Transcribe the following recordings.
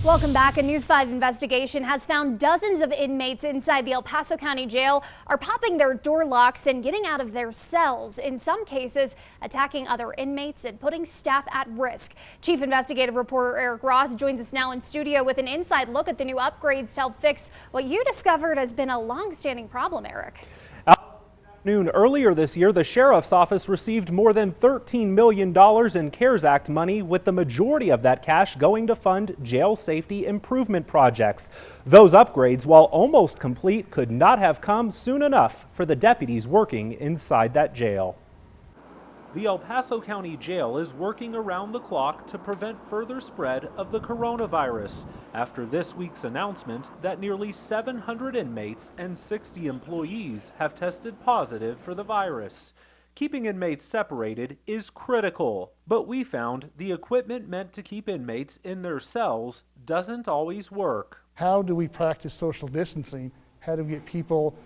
Welcome back. A News 5 investigation has found dozens of inmates inside the El Paso County Jail are popping their door locks and getting out of their cells, in some cases attacking other inmates and putting staff at risk. Chief Investigative Reporter Eric Ross joins us now in studio with an inside look at the new upgrades to help fix what you discovered has been a long-standing problem, Eric. Earlier this year, the Sheriff's Office received more than $13 million in CARES Act money, with the majority of that cash going to fund jail safety improvement projects. Those upgrades, while almost complete, could not have come soon enough for the deputies working inside that jail. The El Paso County Jail is working around the clock to prevent further spread of the coronavirus after this week's announcement that nearly 700 inmates and 60 employees have tested positive for the virus. Keeping inmates separated is critical, but we found the equipment meant to keep inmates in their cells doesn't always work. How do we practice social distancing? How do we get people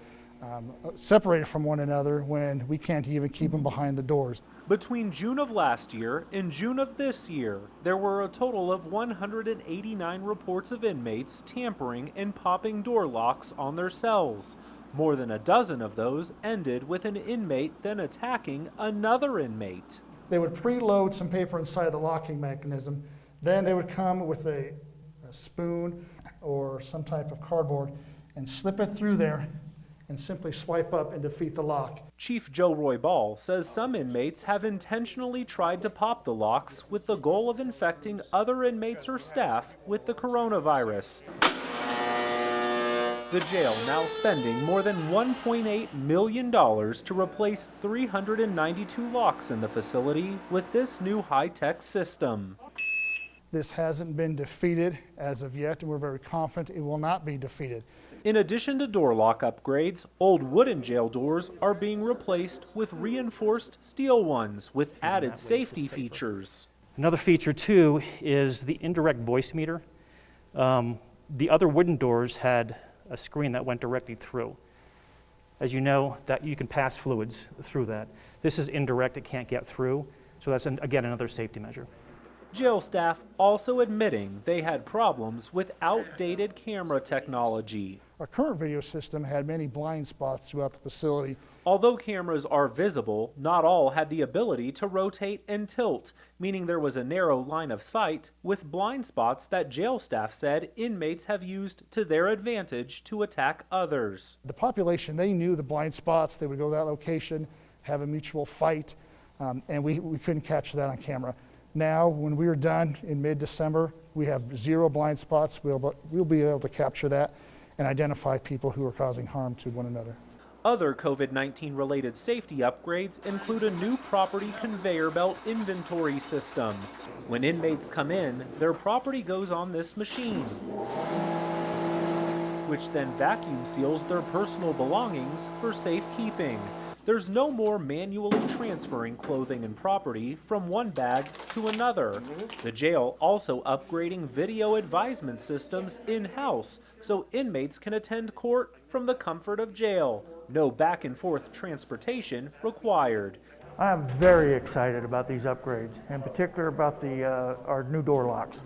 separated from one another when we can't even keep them behind the doors? Between June of last year and June of this year, there were a total of 189 reports of inmates tampering and popping door locks on their cells. More than a dozen of those ended with an inmate then attacking another inmate. They would preload some paper inside the locking mechanism. Then they would come with a spoon or some type of cardboard and slip it through there and simply swipe up and defeat the lock. Chief Joe ROYBAL says some inmates have intentionally tried to pop the locks with the goal of infecting other inmates or staff with the coronavirus. The jail now spending more than $1.8 million to replace 392 locks in the facility with this new high-tech system. This hasn't been defeated as of yet, and we're very confident it will not be defeated. In addition to door lock upgrades, old wooden jail doors are being replaced with reinforced steel ones with added safety features. Another feature too is the indirect voice meter. The other wooden doors had a screen that went directly through. As you know, that you can pass fluids through that. This is indirect, it can't get through, so that's again another safety measure. Jail staff also admitting they had problems with outdated camera technology. Our current video system had many blind spots throughout the facility. Although cameras are visible, not all had the ability to rotate and tilt, meaning there was a narrow line of sight with blind spots that jail staff said inmates have used to their advantage to attack others. The population, they knew the blind spots. They would go to that location, have a mutual fight, and we couldn't catch that on camera. Now, when we are done in mid-December, we have 0 blind spots. We'll be able to capture that and identify people who are causing harm to one another. Other COVID-19 related safety upgrades include a new property conveyor belt inventory system. When inmates come in, their property goes on this machine, which then vacuum seals their personal belongings for safekeeping. There's no more manually transferring clothing and property from one bag to another. The jail also upgrading video advisement systems in-house so inmates can attend court from the comfort of jail. No back and forth transportation required. I am very excited about these upgrades, in particular about our new door locks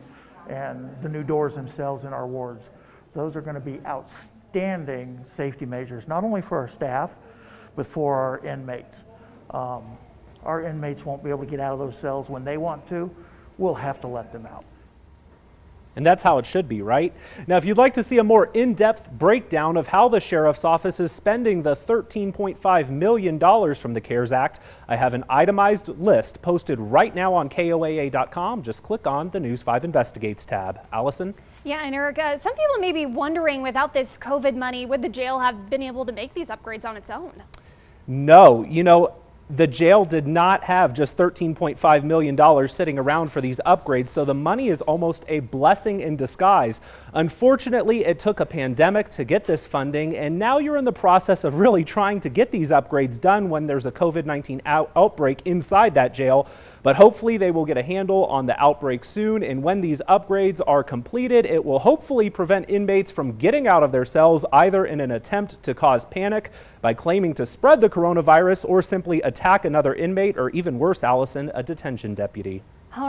and the new doors themselves in our wards. Those are going to be outstanding safety measures, not only for our staff, but for our inmates. Our inmates won't be able to get out of those cells when they want to. We'll have to let them out. And that's how it should be, right? Now, if you'd like to see a more in-depth breakdown of how the Sheriff's Office is spending the $13.5 million from the CARES Act, I have an itemized list posted right now on KOAA.com. Just click on the News 5 Investigates tab. Allison? Yeah, and Eric, some people may be wondering, without this COVID money, would the jail have been able to make these upgrades on its own? No, the jail did not have just $13.5 million sitting around for these upgrades, so the money is almost a blessing in disguise. Unfortunately, it took a pandemic to get this funding, and now you're in the process of really trying to get these upgrades done when there's a COVID-19 outbreak inside that jail. But hopefully they will get a handle on the outbreak soon, and when these upgrades are completed, it will hopefully prevent inmates from getting out of their cells, either in an attempt to cause panic by claiming to spread the coronavirus or simply attack another inmate, or even worse, Allison, a detention deputy.